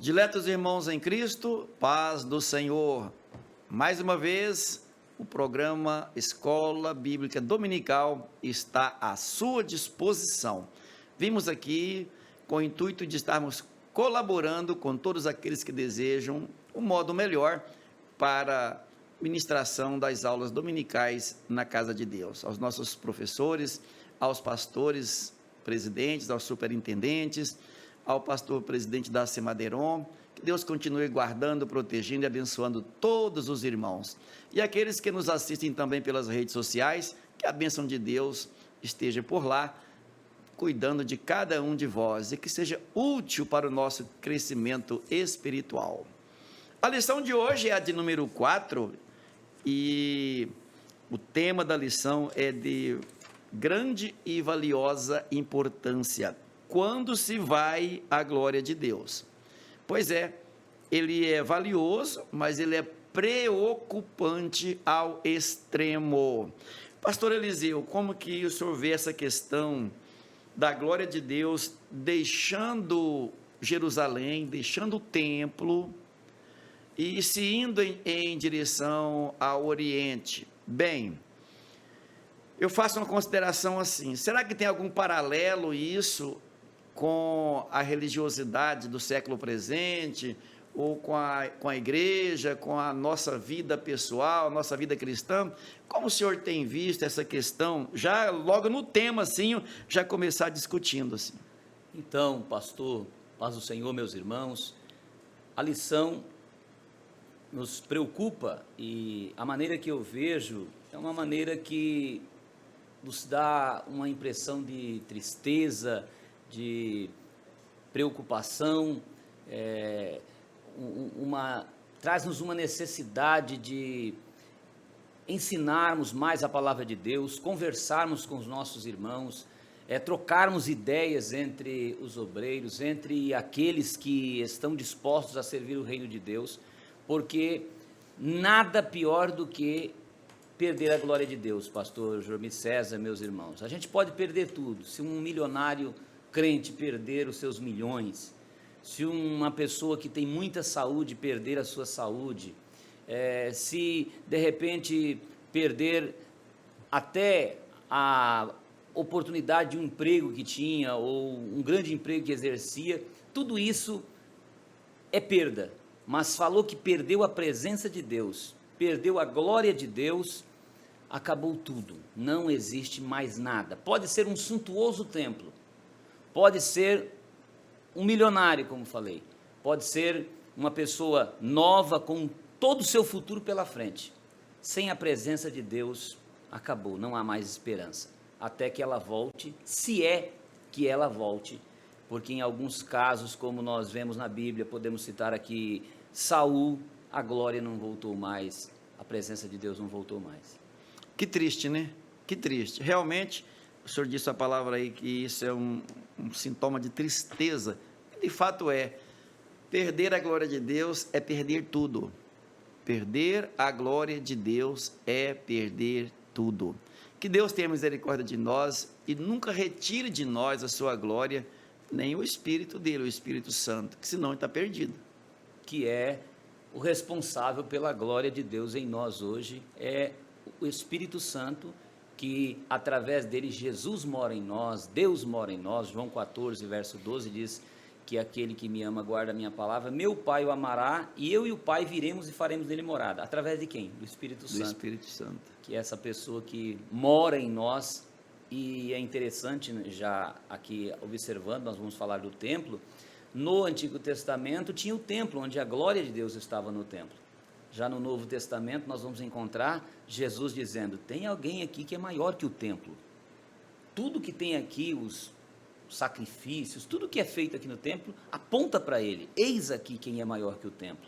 Diletos irmãos em Cristo, paz do Senhor. Mais uma vez, o programa Escola Bíblica Dominical está à sua disposição. Vimos aqui com o intuito de estarmos colaborando com todos aqueles que desejam um modo melhor para ministração das aulas dominicais na Casa de Deus. Aos nossos professores, aos pastores presidentes, aos superintendentes, ao pastor presidente da Semadeiron, que Deus continue guardando, protegendo e abençoando todos os irmãos. E aqueles que nos assistem também pelas redes sociais, que a bênção de Deus esteja por lá, cuidando de cada um de vós e que seja útil para o nosso crescimento espiritual. A lição de hoje é a de número 4 e o tema da lição é de grande e valiosa importância. Quando se vai à glória de Deus? Pois é, ele é valioso, mas ele é preocupante ao extremo. Pastor Eliseu, como que o senhor vê essa questão da glória de Deus deixando Jerusalém, deixando o templo e se indo em direção ao Oriente? Bem, eu faço uma consideração assim, será que tem algum paralelo isso com a religiosidade do século presente, ou com a igreja, com a nossa vida pessoal, nossa vida cristã? Como o senhor tem visto essa questão, já logo no tema assim, já começar discutindo assim? Então, pastor, paz do Senhor, meus irmãos, a lição nos preocupa e a maneira que eu vejo é uma maneira que nos dá uma impressão de tristeza, de preocupação, traz-nos uma necessidade de ensinarmos mais a palavra de Deus, conversarmos com os nossos irmãos, trocarmos ideias entre os obreiros, entre aqueles que estão dispostos a servir o reino de Deus, porque nada pior do que perder a glória de Deus, pastor Jormi César, meus irmãos. A gente pode perder tudo, se um milionário crente perder os seus milhões, se uma pessoa que tem muita saúde perder a sua saúde, se de repente perder até a oportunidade de um emprego que tinha, ou um grande emprego que exercia, tudo isso é perda, mas falou que perdeu a presença de Deus, perdeu a glória de Deus, acabou tudo, não existe mais nada. Pode ser um suntuoso templo, pode ser um milionário, como falei, pode ser uma pessoa nova com todo o seu futuro pela frente. Sem a presença de Deus, acabou, não há mais esperança, até que ela volte, se é que ela volte, porque em alguns casos, como nós vemos na Bíblia, podemos citar aqui Saul, a glória não voltou mais, a presença de Deus não voltou mais. Que triste, né? Que triste. Realmente, o senhor disse a palavra aí que isso é um sintoma de tristeza. De fato é. Perder a glória de Deus é perder tudo. Perder a glória de Deus é perder tudo. Que Deus tenha misericórdia de nós e nunca retire de nós a sua glória, nem o Espírito dele, o Espírito Santo, que senão ele está perdido. Que é o responsável pela glória de Deus em nós hoje, é o Espírito Santo, que através dele Jesus mora em nós, Deus mora em nós. João 14, verso 12 diz que aquele que me ama guarda a minha palavra, meu Pai o amará, e eu e o Pai viremos e faremos dele morada. Através de quem? Do Espírito Santo. Do Espírito Santo. Que é essa pessoa que mora em nós. E é interessante, já aqui observando, nós vamos falar do templo. No Antigo Testamento tinha o templo, onde a glória de Deus estava no templo. Já no Novo Testamento nós vamos encontrar Jesus dizendo, tem alguém aqui que é maior que o templo. Tudo que tem aqui, os sacrifícios, tudo que é feito aqui no templo, aponta para ele. Eis aqui quem é maior que o templo.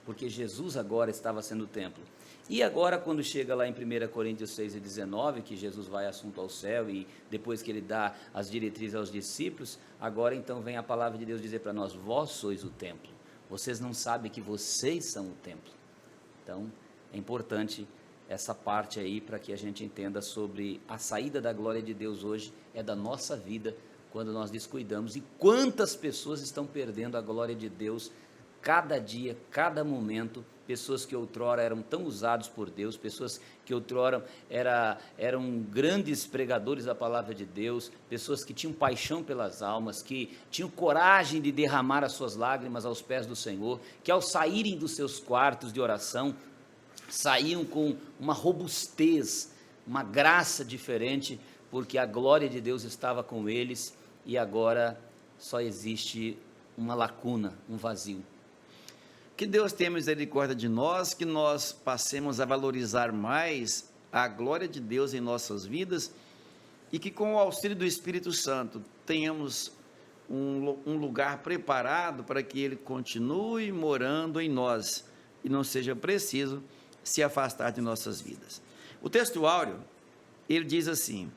Porque Jesus agora estava sendo o templo. E agora quando chega lá em 1 Coríntios 6:19, que Jesus vai assunto ao céu e depois que ele dá as diretrizes aos discípulos, agora então vem a palavra de Deus dizer para nós, vós sois o templo. Vocês não sabem que vocês são o templo. Então, é importante essa parte aí para que a gente entenda sobre a saída da glória de Deus hoje, é da nossa vida quando nós descuidamos. E quantas pessoas estão perdendo a glória de Deus cada dia, cada momento, pessoas que outrora eram tão usados por Deus, pessoas que outrora eram grandes pregadores da palavra de Deus, pessoas que tinham paixão pelas almas, que tinham coragem de derramar as suas lágrimas aos pés do Senhor, que ao saírem dos seus quartos de oração, saíam com uma robustez, uma graça diferente, porque a glória de Deus estava com eles, e agora só existe uma lacuna, um vazio. Que Deus tenha misericórdia de nós, que nós passemos a valorizar mais a glória de Deus em nossas vidas e que com o auxílio do Espírito Santo tenhamos um lugar preparado para que Ele continue morando em nós e não seja preciso se afastar de nossas vidas. O texto áureo, ele diz assim: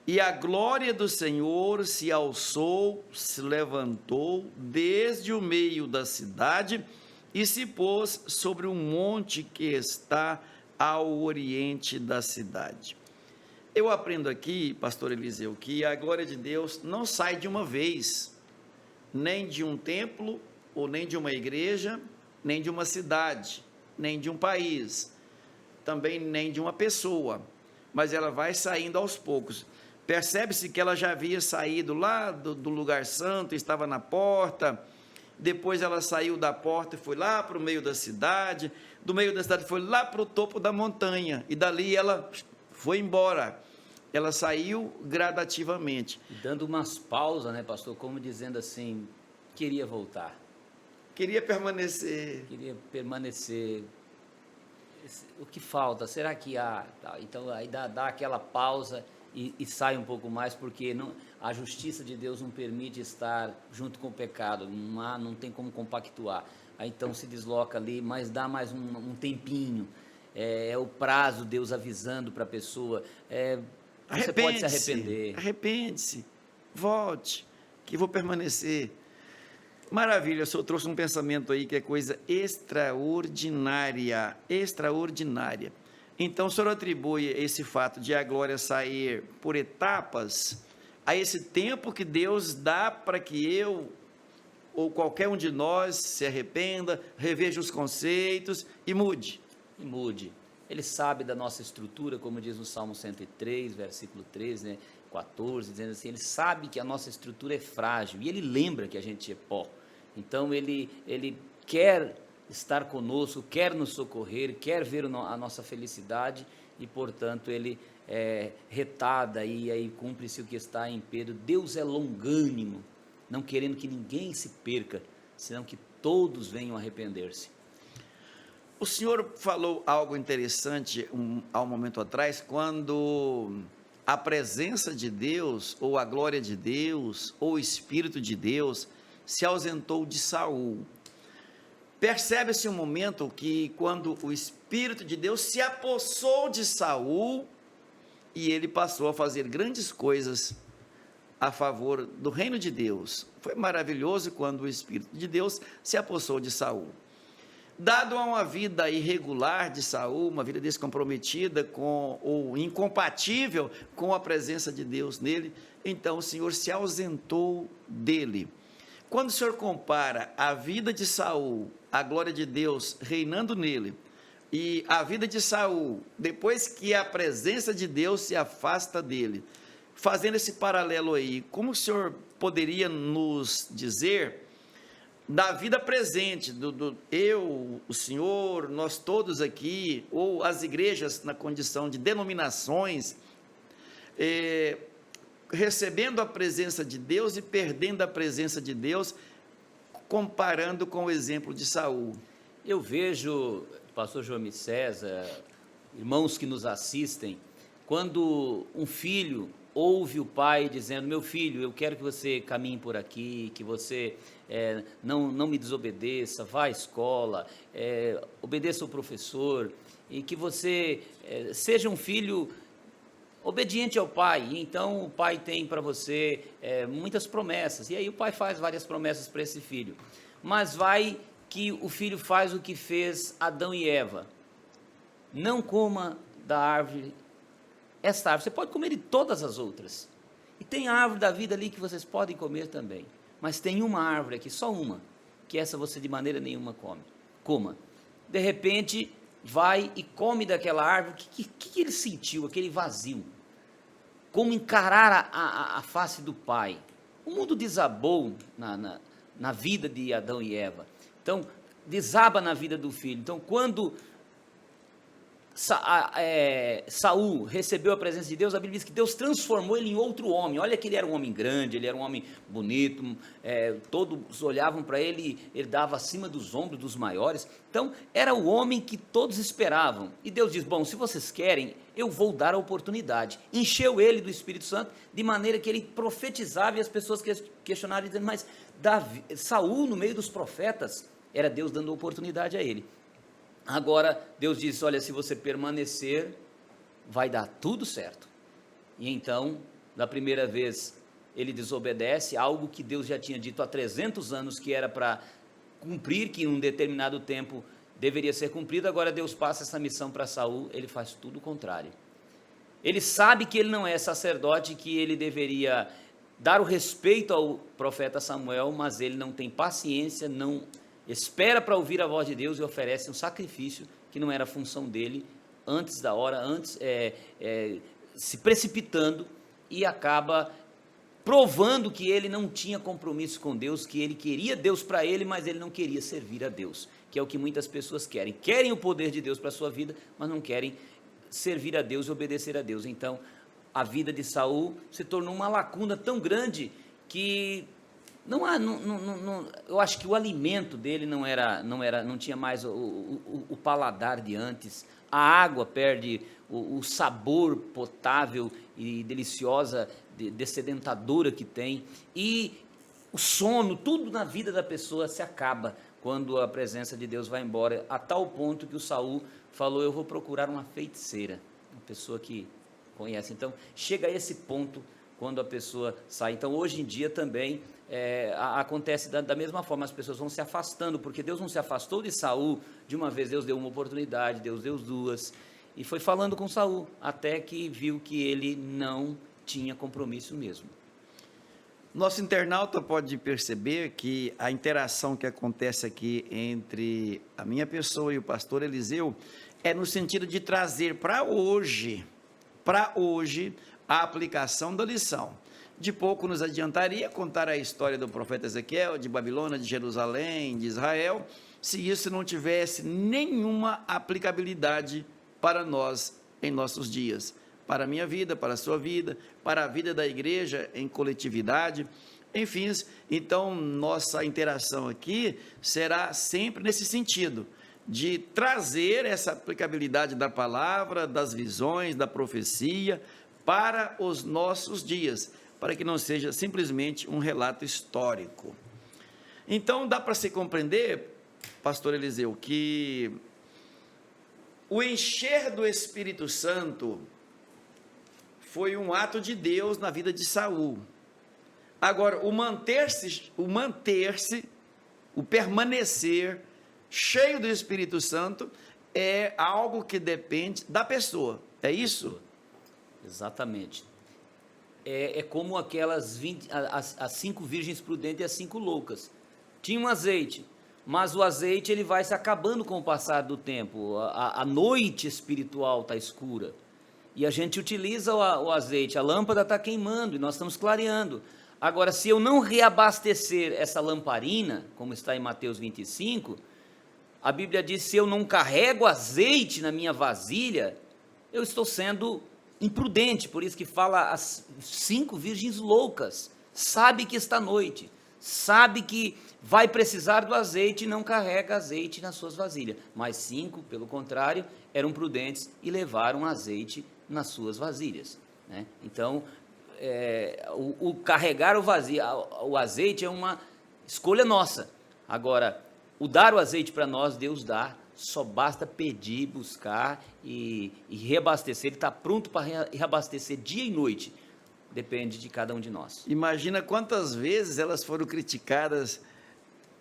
e a glória do Senhor se alçou, se levantou desde o meio da cidade e se pôs sobre um monte que está ao oriente da cidade. Eu aprendo aqui, pastor Eliseu, que a glória de Deus não sai de uma vez, nem de um templo, ou nem de uma igreja, nem de uma cidade, nem de um país, também nem de uma pessoa, mas ela vai saindo aos poucos. Percebe-se que ela já havia saído lá do lugar santo, estava na porta. Depois ela saiu da porta e foi lá para o meio da cidade, do meio da cidade foi lá para o topo da montanha, e dali ela foi embora, ela saiu gradativamente. Dando umas pausas, né, pastor, como dizendo assim, queria voltar. Queria permanecer. O que falta? Será que há? Então aí dá aquela pausa e sai um pouco mais, porque a justiça de Deus não permite estar junto com o pecado, não tem como compactuar. Aí então se desloca ali, mas dá mais um tempinho, é o prazo, Deus avisando para a pessoa, você pode se arrepender. Arrepende-se, volte, que vou permanecer. Maravilha, o senhor trouxe um pensamento aí que é coisa extraordinária, extraordinária. Então, o senhor atribui esse fato de a glória sair por etapas a esse tempo que Deus dá para que eu, ou qualquer um de nós, se arrependa, reveja os conceitos e mude. Ele sabe da nossa estrutura, como diz no Salmo 103, versículo 13, né, 14, dizendo assim, ele sabe que a nossa estrutura é frágil, e ele lembra que a gente é pó. Então, ele quer estar conosco, quer nos socorrer, quer ver a nossa felicidade, e portanto ele retada e aí cumpre-se o que está em Pedro. Deus é longânimo, não querendo que ninguém se perca, senão que todos venham a arrepender-se. O senhor falou algo interessante há um momento atrás, quando a presença de Deus, ou a glória de Deus, ou o Espírito de Deus se ausentou de Saul. Percebe-se um momento que quando o Espírito de Deus se apossou de Saul e ele passou a fazer grandes coisas a favor do reino de Deus. Foi maravilhoso quando o Espírito de Deus se apossou de Saul. Dado a uma vida irregular de Saul, uma vida descomprometida ou incompatível com a presença de Deus nele, então o Senhor se ausentou dele. Quando o Senhor compara a vida de Saul, a glória de Deus reinando nele, e a vida de Saul, depois que a presença de Deus se afasta dele, fazendo esse paralelo aí, como o Senhor poderia nos dizer da vida presente, eu, o Senhor, nós todos aqui, ou as igrejas na condição de denominações, recebendo a presença de Deus e perdendo a presença de Deus, comparando com o exemplo de Saul? Eu vejo, pastor João César, irmãos que nos assistem, quando um filho ouve o pai dizendo, meu filho, eu quero que você caminhe por aqui, que você não me desobedeça, vá à escola, obedeça o professor, e que você seja um filho obediente ao pai. Então o pai tem para você muitas promessas, e aí o pai faz várias promessas para esse filho, mas vai que o filho faz o que fez Adão e Eva, não coma da árvore, esta árvore, você pode comer de todas as outras, E tem a árvore da vida ali que vocês podem comer também. Mas tem uma árvore aqui, só uma, que essa você de maneira nenhuma coma. De repente, vai e come daquela árvore. O que ele sentiu? Aquele vazio. Como encarar a face do Pai. O mundo desabou na vida de Adão e Eva. Então, desaba na vida do filho. Então, quando Saul recebeu a presença de Deus, a Bíblia diz que Deus transformou ele em outro homem. Olha que ele era um homem grande, ele era um homem bonito, todos olhavam para ele, ele dava acima dos ombros dos maiores. Então, era o homem que todos esperavam. E Deus diz, bom, se vocês querem, eu vou dar a oportunidade. Encheu ele do Espírito Santo, de maneira que ele profetizava, e as pessoas questionaram, dizendo, mas Saul, no meio dos profetas, era Deus dando oportunidade a ele. Agora, Deus disse, olha, se você permanecer, vai dar tudo certo. E então, da primeira vez, ele desobedece, algo que Deus já tinha dito há 300 anos, que era para cumprir, que em um determinado tempo deveria ser cumprido. Agora Deus passa essa missão para Saul, ele faz tudo o contrário. Ele sabe que ele não é sacerdote, que ele deveria dar o respeito ao profeta Samuel, mas ele não tem paciência, não espera para ouvir a voz de Deus e oferece um sacrifício que não era função dele, antes da hora, se precipitando, e acaba provando que ele não tinha compromisso com Deus, que ele queria Deus para ele, mas ele não queria servir a Deus, que é o que muitas pessoas querem o poder de Deus para a sua vida, mas não querem servir a Deus e obedecer a Deus. Então, a vida de Saul se tornou uma lacuna tão grande que eu acho que o alimento dele não tinha mais o paladar de antes. A água perde o sabor potável e deliciosa, dessedentadora que tem, e o sono, tudo na vida da pessoa se acaba quando a presença de Deus vai embora, a tal ponto que o Saul falou, eu vou procurar uma feiticeira, uma pessoa que conhece. Então, chega a esse ponto quando a pessoa sai. Então, hoje em dia também acontece da mesma forma, as pessoas vão se afastando, porque Deus não se afastou de Saul de uma vez, Deus deu uma oportunidade, Deus deu duas, e foi falando com Saul, até que viu que ele não tinha compromisso mesmo. Nosso internauta pode perceber que a interação que acontece aqui entre a minha pessoa e o pastor Eliseu é no sentido de trazer para hoje, a aplicação da lição. De pouco nos adiantaria contar a história do profeta Ezequiel, de Babilônia, de Jerusalém, de Israel, se isso não tivesse nenhuma aplicabilidade para nós em nossos dias, para a minha vida, para a sua vida, para a vida da igreja em coletividade, enfim. Então, nossa interação aqui será sempre nesse sentido, de trazer essa aplicabilidade da palavra, das visões, da profecia, para os nossos dias, para que não seja simplesmente um relato histórico. Então, dá para se compreender, pastor Eliseu, que o encher do Espírito Santo foi um ato de Deus na vida de Saul. Agora, o permanecer cheio do Espírito Santo é algo que depende da pessoa, é isso? Exatamente. É como aquelas as 5 virgens prudentes e as 5 loucas. Tinha um azeite, mas o azeite ele vai se acabando com o passar do tempo. A noite espiritual está escura. E a gente utiliza o azeite, a lâmpada está queimando e nós estamos clareando. Agora, se eu não reabastecer essa lamparina, como está em Mateus 25, a Bíblia diz, se eu não carrego azeite na minha vasilha, eu estou sendo imprudente. Por isso que fala as 5 virgens loucas, sabe que está noite, sabe que vai precisar do azeite e não carrega azeite nas suas vasilhas. Mas 5, pelo contrário, eram prudentes e levaram azeite nas suas vasilhas, né? Então, o carregar o azeite é uma escolha nossa. Agora, o dar o azeite para nós, Deus dá, só basta pedir, buscar e reabastecer. Ele está pronto para reabastecer dia e noite, depende de cada um de nós. Imagina quantas vezes elas foram criticadas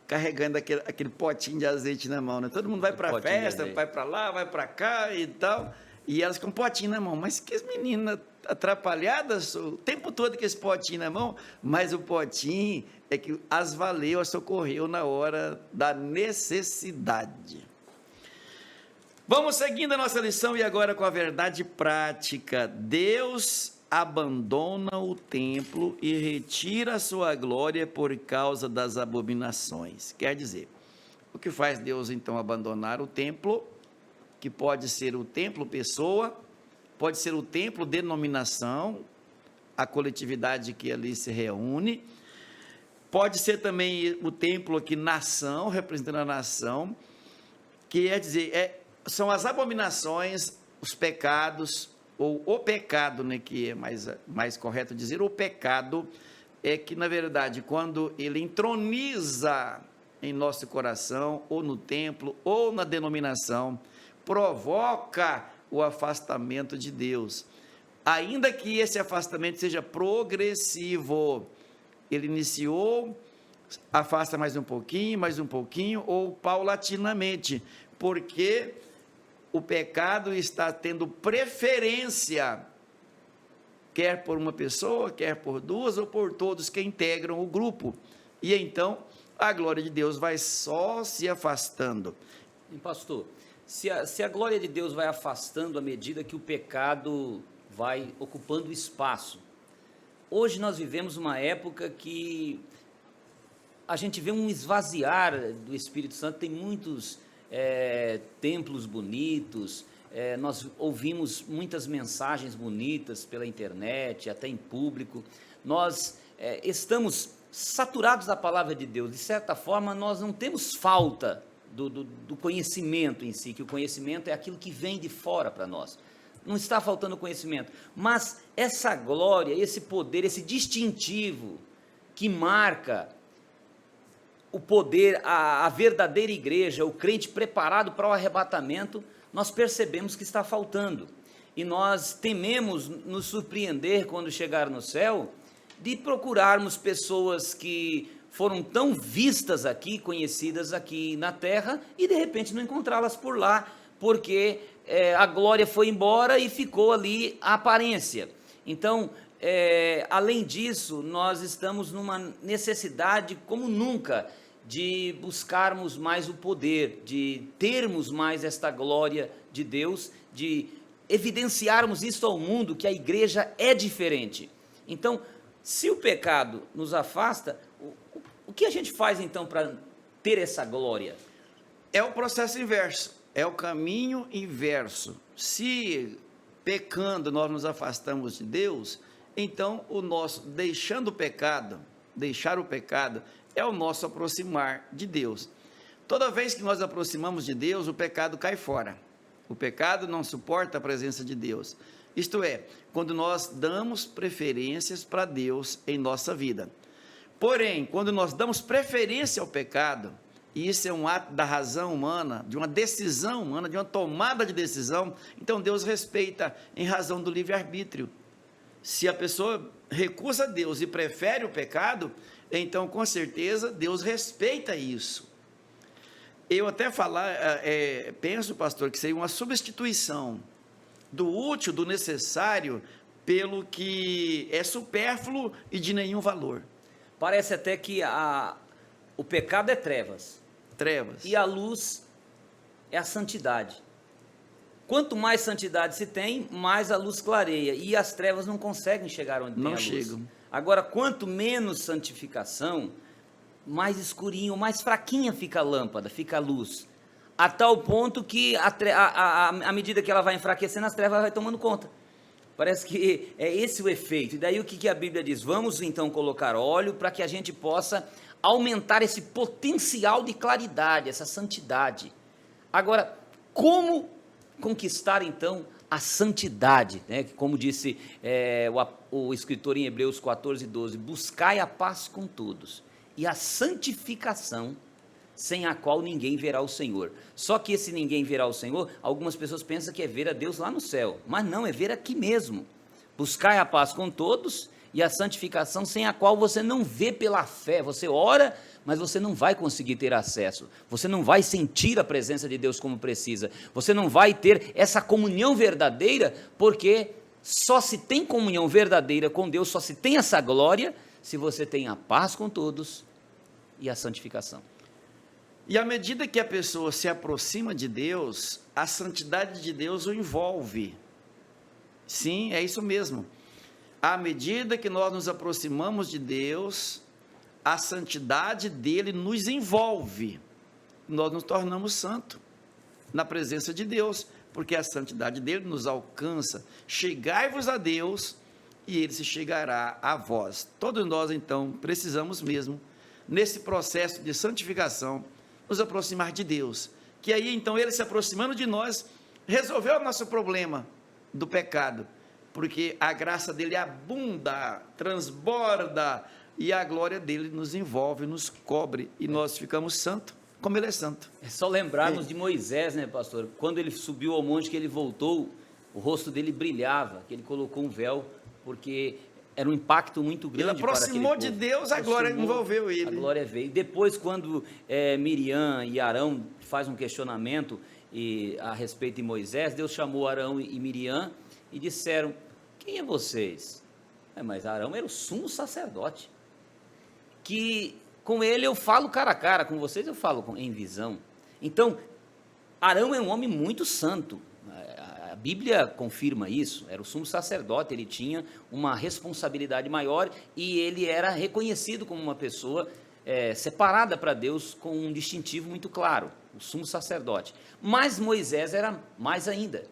carregando aquele potinho de azeite na mão, né? Todo mundo vai para a festa, vai para lá, vai para cá e tal, E elas com um potinho na mão. Mas que meninas atrapalhadas, o tempo todo com esse potinho na mão, mas o potinho é que as valeu, as socorreu na hora da necessidade. Vamos seguindo a nossa lição e agora com a verdade prática. Deus abandona o templo e retira a sua glória por causa das abominações. Quer dizer, o que faz Deus então abandonar o templo, que pode ser o templo pessoa, pode ser o templo denominação, a coletividade que ali se reúne, pode ser também o templo aqui nação, representando a nação, que quer dizer, são as abominações, os pecados, ou o pecado, né, que é mais correto dizer, o pecado é que, na verdade, quando ele entroniza em nosso coração, ou no templo, ou na denominação, provoca o afastamento de Deus, ainda que esse afastamento seja progressivo, ele iniciou, afasta mais um pouquinho, ou paulatinamente, porque o pecado está tendo preferência, quer por uma pessoa, quer por duas, ou por todos que integram o grupo, e então a glória de Deus vai só se afastando. E pastor, se a glória de Deus vai afastando à medida que o pecado vai ocupando espaço, hoje nós vivemos uma época que a gente vê um esvaziar do Espírito Santo, tem muitos templos bonitos, nós ouvimos muitas mensagens bonitas pela internet, até em público, nós estamos saturados da palavra de Deus, de certa forma nós não temos falta do conhecimento em si, que o conhecimento é aquilo que vem de fora para nós, não está faltando conhecimento, mas essa glória, esse poder, esse distintivo que marca o poder, a verdadeira igreja, o crente preparado para o arrebatamento, nós percebemos que está faltando, e nós tememos nos surpreender quando chegar no céu, de procurarmos pessoas que foram tão vistas aqui, conhecidas aqui na terra, e de repente não encontrá-las por lá, porque a glória foi embora e ficou ali a aparência. Então, além disso, nós estamos numa necessidade como nunca, de buscarmos mais o poder, de termos mais esta glória de Deus, de evidenciarmos isso ao mundo, que a igreja é diferente. Então, se o pecado nos afasta, o que a gente faz então para ter essa glória? É o processo inverso, é o caminho inverso. Se pecando nós nos afastamos de Deus, então deixar o pecado, é o nosso aproximar de Deus. Toda vez que nós aproximamos de Deus, o pecado cai fora. O pecado não suporta a presença de Deus. Isto é, quando nós damos preferências para Deus em nossa vida. Porém, quando nós damos preferência ao pecado, e isso é um ato da razão humana, de uma decisão humana, de uma tomada de decisão, então Deus respeita em razão do livre-arbítrio. Se a pessoa recusa Deus e prefere o pecado, então, com certeza, Deus respeita isso. Eu até penso, pastor, que seria uma substituição do útil, do necessário, pelo que é supérfluo e de nenhum valor. Parece até que o pecado é trevas. E a luz é a santidade. Quanto mais santidade se tem, mais a luz clareia. E as trevas não conseguem chegar onde tem a luz. Não chegam. Agora, quanto menos santificação, mais escurinho, mais fraquinha fica a lâmpada, fica a luz. A tal ponto que, à medida que ela vai enfraquecendo, as trevas vai tomando conta. Parece que é esse o efeito. E daí o que a Bíblia diz? Vamos então colocar óleo para que a gente possa aumentar esse potencial de claridade, essa santidade. Agora, como conquistar então a santidade, né? Como disse o escritor em Hebreus 14:12, buscai a paz com todos e a santificação, sem a qual ninguém verá o Senhor. Só que esse ninguém verá o Senhor, algumas pessoas pensam que é ver a Deus lá no céu, mas não, é ver aqui mesmo. Buscai a paz com todos e a santificação, sem a qual você não vê pela fé. Você ora, mas você não vai conseguir ter acesso, você não vai sentir a presença de Deus como precisa, você não vai ter essa comunhão verdadeira, porque só se tem comunhão verdadeira com Deus, só se tem essa glória, se você tem a paz com todos e a santificação. E à medida que a pessoa se aproxima de Deus, a santidade de Deus o envolve. Sim, é isso mesmo. À medida que nós nos aproximamos de Deus, a santidade dele nos envolve. Nós nos tornamos santos na presença de Deus, porque a santidade dele nos alcança. Chegai-vos a Deus e ele se chegará a vós. Todos nós, então, precisamos mesmo, nesse processo de santificação, nos aproximar de Deus. Que aí, então, ele se aproximando de nós, resolveu o nosso problema do pecado, porque a graça dele abunda, transborda, e a glória dele nos envolve, nos cobre, e nós ficamos santos, como ele é santo. É só lembrarmos de Moisés, né, pastor? Quando ele subiu ao monte, que ele voltou, o rosto dele brilhava, que ele colocou um véu, porque era um impacto muito grande. Ele aproximou de Deus, a glória envolveu ele. A glória veio. Depois, quando Miriam e Arão fazem um questionamento a respeito de Moisés, Deus chamou Arão e Miriam e disseram: quem é vocês? Mas Arão era o sumo sacerdote, que com ele eu falo cara a cara, com vocês eu falo em visão. Então, Arão é um homem muito santo, a Bíblia confirma isso, era o sumo sacerdote, ele tinha uma responsabilidade maior e ele era reconhecido como uma pessoa separada para Deus com um distintivo muito claro, o sumo sacerdote. Mas Moisés era mais ainda.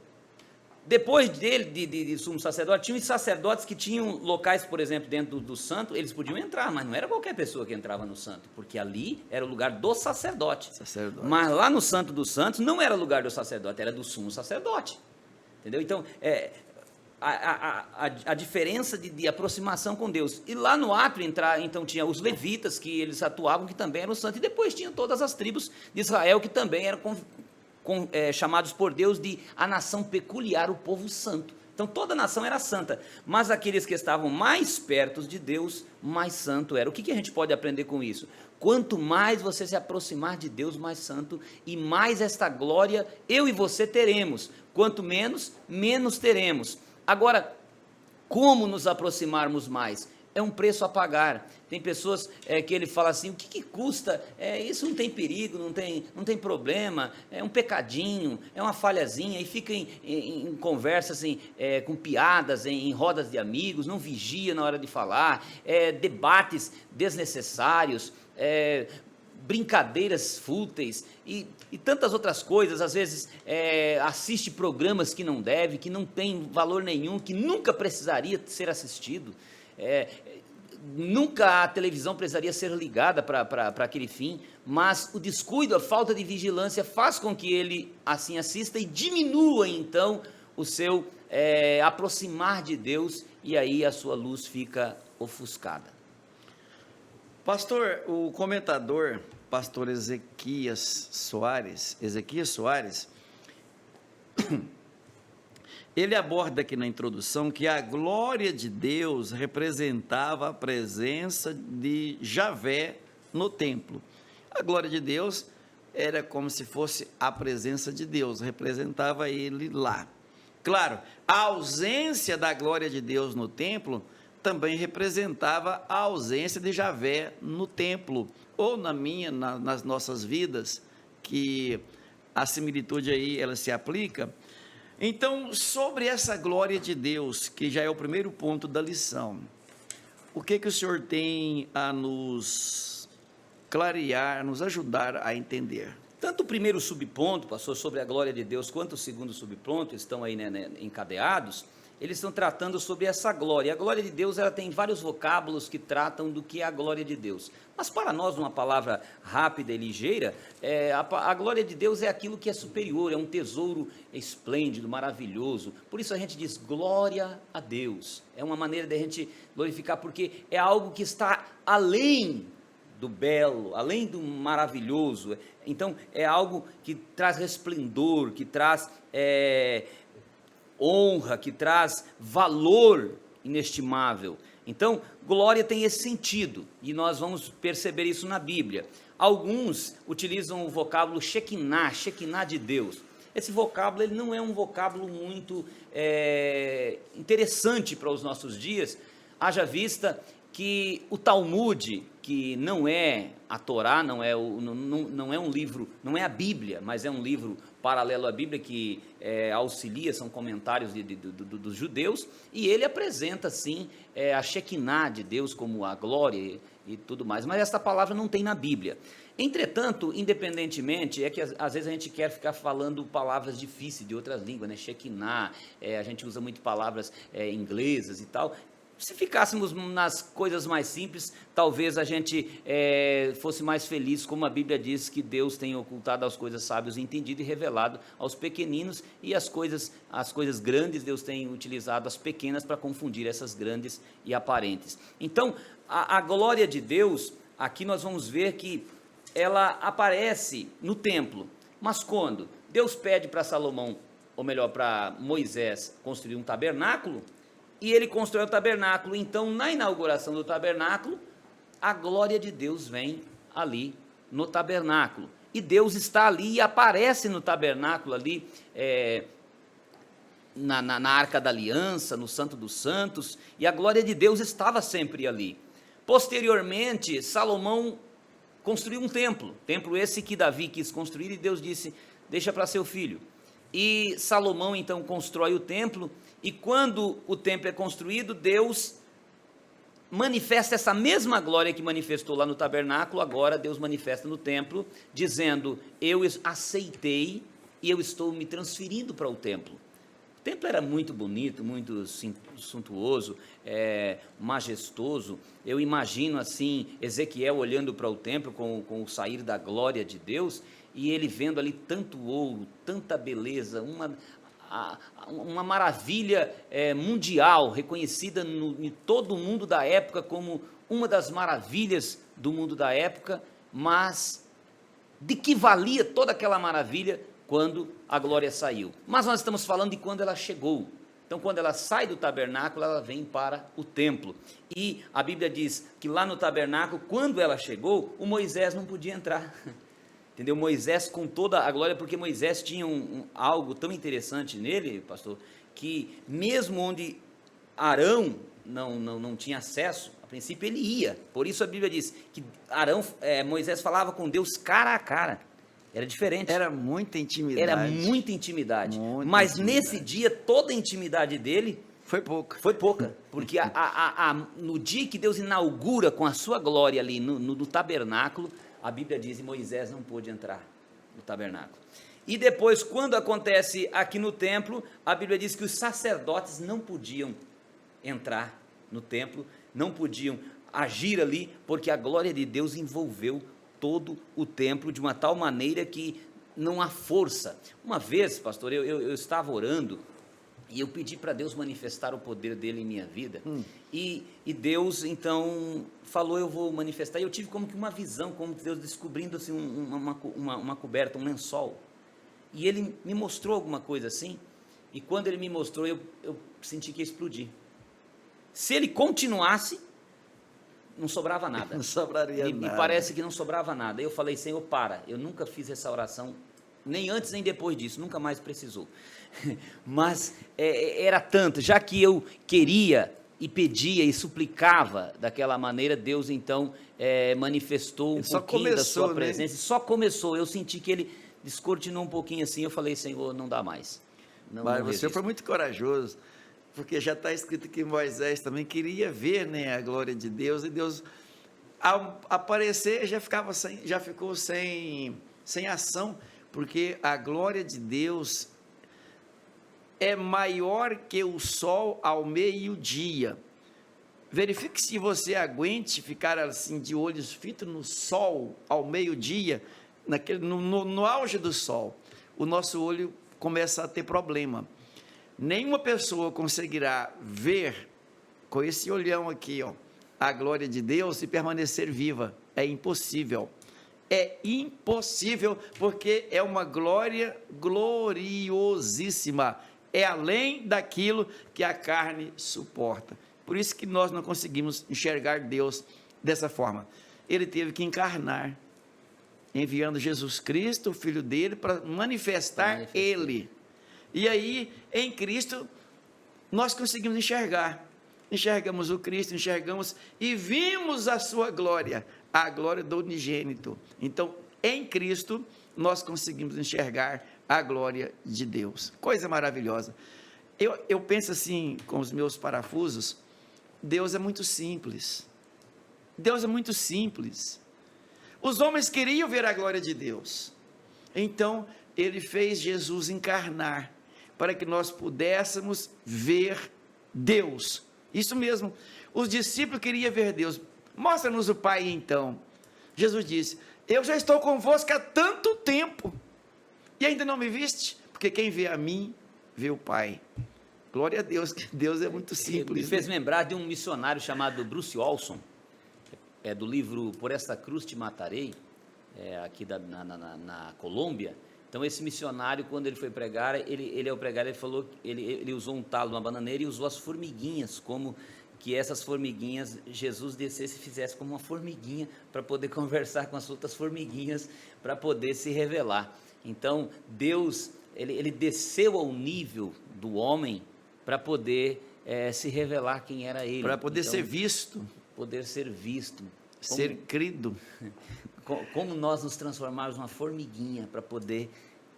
Depois dele, de sumo sacerdote, tinha os sacerdotes que tinham locais, por exemplo, dentro do santo, eles podiam entrar, mas não era qualquer pessoa que entrava no santo, porque ali era o lugar do sacerdote. Mas lá no santo dos santos não era lugar do sacerdote, era do sumo sacerdote. Entendeu? Então, a diferença de aproximação com Deus. E lá no átrio, então, tinha os levitas, que eles atuavam, que também eram santos, e depois tinha todas as tribos de Israel, que também eram chamados por Deus de a nação peculiar, o povo santo. Então toda a nação era santa, mas aqueles que estavam mais perto de Deus, mais santo era. O que a gente pode aprender com isso? Quanto mais você se aproximar de Deus, mais santo, e mais esta glória eu e você teremos. Quanto menos, menos teremos. Agora, como nos aproximarmos mais? É um preço a pagar. Tem pessoas que ele fala assim: o que custa? Isso não tem perigo, não tem problema, é um pecadinho, é uma falhazinha, e fica em conversa assim, com piadas, em rodas de amigos, não vigia na hora de falar, debates desnecessários, brincadeiras fúteis e tantas outras coisas. Às vezes assiste programas que não deve, que não tem valor nenhum, que nunca precisaria ser assistido. Nunca a televisão precisaria ser ligada para aquele fim, mas o descuido, a falta de vigilância faz com que ele assim assista e diminua então o seu aproximar de Deus, e aí a sua luz fica ofuscada. Pastor, o comentador, pastor Ezequias Soares, ele aborda aqui na introdução que a glória de Deus representava a presença de Javé no templo. A glória de Deus era como se fosse a presença de Deus, representava ele lá. Claro, a ausência da glória de Deus no templo também representava a ausência de Javé no templo, ou nas nossas vidas, que a similitude aí ela se aplica. Então, sobre essa glória de Deus, que já é o primeiro ponto da lição, o que o senhor tem a nos clarear, nos ajudar a entender? Tanto o primeiro subponto, pastor, sobre a glória de Deus, quanto o segundo subponto, estão aí encadeados, eles estão tratando sobre essa glória. A glória de Deus, ela tem vários vocábulos que tratam do que é a glória de Deus. Mas para nós, uma palavra rápida e ligeira, a glória de Deus é aquilo que é superior, é um tesouro esplêndido, maravilhoso. Por isso a gente diz glória a Deus. É uma maneira de a gente glorificar, porque é algo que está além do belo, além do maravilhoso. Então é algo que traz resplendor, que traz honra, que traz valor inestimável. Então, glória tem esse sentido, e nós vamos perceber isso na Bíblia. Alguns utilizam o vocábulo Shekinah, Shekinah de Deus. Esse vocábulo ele não é um vocábulo muito interessante para os nossos dias, haja vista que o Talmud, que não é a Torá, não é um livro, não é a Bíblia, mas é um livro paralelo à Bíblia que auxilia, são comentários dos judeus, e ele apresenta sim a Shekinah de Deus como a glória e tudo mais, mas essa palavra não tem na Bíblia. Entretanto, independentemente, é que às vezes a gente quer ficar falando palavras difíceis de outras línguas, né? Shekinah, a gente usa muito palavras inglesas e tal. Se ficássemos nas coisas mais simples, talvez a gente fosse mais feliz, como a Bíblia diz que Deus tem ocultado as coisas sábias e entendido e revelado aos pequeninos, e as coisas grandes Deus tem utilizado as pequenas para confundir essas grandes e aparentes. Então, a glória de Deus, aqui nós vamos ver que ela aparece no templo, mas quando Deus pede para Salomão, ou melhor, para Moisés construir um tabernáculo, e ele constrói o tabernáculo, então na inauguração do tabernáculo, a glória de Deus vem ali no tabernáculo, e Deus está ali e aparece no tabernáculo ali, na Arca da Aliança, no Santo dos Santos, e a glória de Deus estava sempre ali. Posteriormente, Salomão construiu um templo esse que Davi quis construir, e Deus disse, deixa para seu filho. E Salomão então constrói o templo, e quando o templo é construído, Deus manifesta essa mesma glória que manifestou lá no tabernáculo, agora Deus manifesta no templo, dizendo, eu aceitei e eu estou me transferindo para o templo. O templo era muito bonito, muito suntuoso, majestoso. Eu imagino assim, Ezequiel olhando para o templo com o sair da glória de Deus, e ele vendo ali tanto ouro, tanta beleza, uma maravilha mundial, reconhecida em todo o mundo da época como uma das maravilhas do mundo da época, mas de que valia toda aquela maravilha quando a glória saiu? Mas nós estamos falando de quando ela chegou. Então, quando ela sai do tabernáculo, ela vem para o templo. E a Bíblia diz que lá no tabernáculo, quando ela chegou, o Moisés não podia entrar. Entendeu? Moisés com toda a glória, porque Moisés tinha algo tão interessante nele, pastor, que mesmo onde Arão não tinha acesso, a princípio ele ia. Por isso a Bíblia diz que Moisés falava com Deus cara a cara. Era diferente. Era muita intimidade. Era muita intimidade. Mas nesse dia, toda a intimidade dele foi pouca. Foi pouca. Porque no dia que Deus inaugura com a sua glória ali no tabernáculo, a Bíblia diz que Moisés não pôde entrar no tabernáculo. E depois, quando acontece aqui no templo, a Bíblia diz que os sacerdotes não podiam entrar no templo, não podiam agir ali, porque a glória de Deus envolveu todo o templo de uma tal maneira que não há força. Uma vez, pastor, eu estava orando e eu pedi para Deus manifestar o poder dele em minha vida, e Deus então falou, eu vou manifestar, e eu tive como que uma visão, como Deus descobrindo assim uma coberta, um lençol, e ele me mostrou alguma coisa assim, e quando ele me mostrou, eu senti que ia explodir. Se ele continuasse, não sobrava nada. Não sobraria nada. Me parece que não sobrava nada. Eu falei, Senhor, eu nunca fiz essa oração, nem antes nem depois disso, nunca mais precisou. Mas era tanto, já que eu queria e pedia e suplicava daquela maneira, Deus então manifestou um pouquinho da sua presença, só começou, eu senti que ele descortinou um pouquinho assim, eu falei, Senhor, não dá mais. Mas você foi muito corajoso, porque já está escrito que Moisés também queria ver, né, a glória de Deus, e Deus, ao aparecer, já ficou sem ação, porque a glória de Deus é maior que o sol ao meio-dia. Verifique se você aguente ficar assim de olhos fitos no sol ao meio-dia, no auge do sol. O nosso olho começa a ter problema. Nenhuma pessoa conseguirá ver com esse olhão aqui, a glória de Deus e permanecer viva. É impossível. É impossível, porque é uma glória gloriosíssima. É além daquilo que a carne suporta. Por isso que nós não conseguimos enxergar Deus dessa forma. Ele teve que encarnar, enviando Jesus Cristo, o Filho dele, para manifestar Ele. E aí, em Cristo, nós conseguimos enxergar. Enxergamos o Cristo, enxergamos e vimos a sua glória, a glória do unigênito. Então, em Cristo, nós conseguimos enxergar a glória de Deus. Coisa maravilhosa. Eu penso assim, com os meus parafusos, Deus é muito simples. Deus é muito simples. Os homens queriam ver a glória de Deus. Então, ele fez Jesus encarnar, para que nós pudéssemos ver Deus. Isso mesmo, os discípulos queriam ver Deus. Mostra-nos o Pai então. Jesus disse, eu já estou convosco há tanto tempo, e ainda não me viste? Porque quem vê a mim, vê o Pai. Glória a Deus, que Deus é muito simples. Me fez lembrar de um missionário chamado Bruce Olson, do livro Por Esta Cruz Te Matarei, aqui na Colômbia. Então esse missionário, quando ele foi pregar, ao pregar, ele falou, ele usou um talo, uma bananeira, e usou as formiguinhas, como que essas formiguinhas, Jesus descesse e fizesse como uma formiguinha, para poder conversar com as outras formiguinhas, para poder se revelar. Então Deus, ele desceu ao nível do homem, para poder se revelar quem era ele. Para poder então, ser visto. Poder ser visto. Ser crido. Como nós nos transformarmos numa formiguinha para poder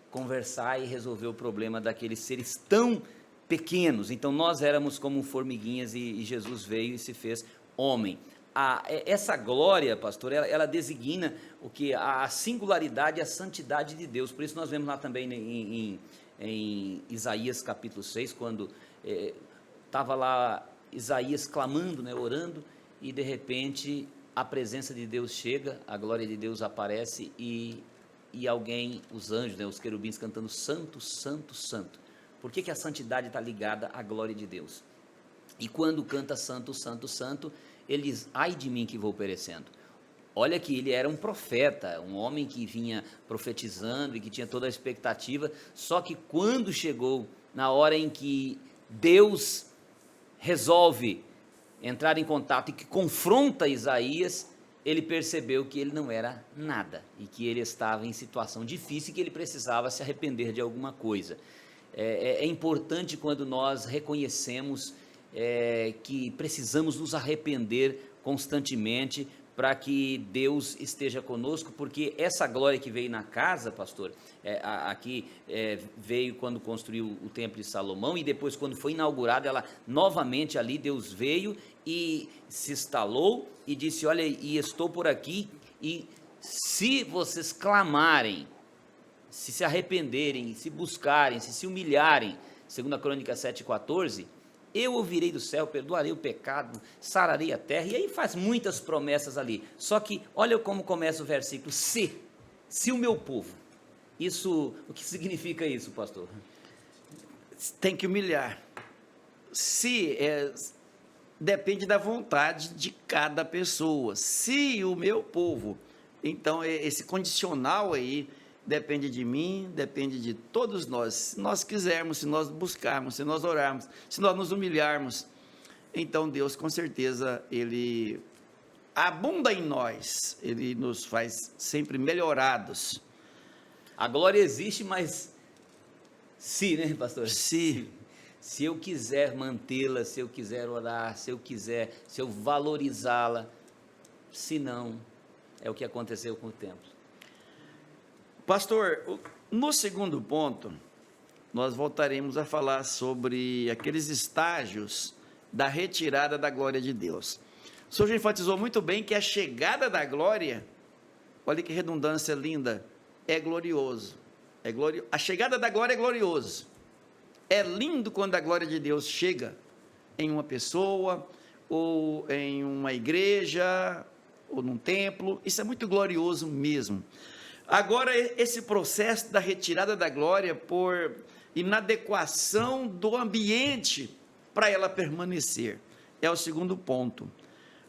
conversar e resolver o problema daqueles seres tão pequenos. Então nós éramos como formiguinhas e Jesus veio e se fez homem. Essa glória, pastor, ela designa o que? A singularidade e a santidade de Deus. Por isso nós vemos lá também em Isaías capítulo 6, quando estava lá Isaías clamando, né, orando, e de repente a presença de Deus chega, a glória de Deus aparece e alguém, os anjos, né, os querubins cantando santo, santo, santo. Por que a santidade está ligada à glória de Deus? E quando canta santo, santo, santo, ele diz, ai de mim que vou perecendo. Olha que ele era um profeta, um homem que vinha profetizando e que tinha toda a expectativa, só que quando chegou na hora em que Deus resolve entrar em contato e que confronta Isaías, ele percebeu que ele não era nada e que ele estava em situação difícil e que ele precisava se arrepender de alguma coisa. É importante quando nós reconhecemos que precisamos nos arrepender constantemente para que Deus esteja conosco, porque essa glória que veio na casa, pastor, aqui veio quando construiu o templo de Salomão, e depois quando foi inaugurado, ela novamente ali, Deus veio e se instalou e disse, olha, e estou por aqui, e se vocês clamarem, se arrependerem, se buscarem, se humilharem, segundo a Crônica 7,14, eu ouvirei do céu, perdoarei o pecado, sararei a terra, e aí faz muitas promessas ali. Só que, olha como começa o versículo, se o meu povo, isso, o que significa isso, pastor? Tem que humilhar. Depende da vontade de cada pessoa. Se o meu povo, então esse condicional aí, depende de mim, depende de todos nós. Se nós quisermos, se nós buscarmos, se nós orarmos, se nós nos humilharmos, então Deus com certeza, Ele abunda em nós, Ele nos faz sempre melhorados. A glória existe, mas né, pastor? Se eu quiser mantê-la, se eu quiser orar, se eu valorizá-la, se não, é o que aconteceu com o templo. Pastor, no segundo ponto, nós voltaremos a falar sobre aqueles estágios da retirada da glória de Deus. O senhor já enfatizou muito bem que a chegada da glória, olha que redundância linda, é glorioso. A chegada da glória é glorioso. É lindo quando a glória de Deus chega em uma pessoa, ou em uma igreja, ou num templo. Isso é muito glorioso mesmo. Agora, esse processo da retirada da glória por inadequação do ambiente para ela permanecer, é o segundo ponto.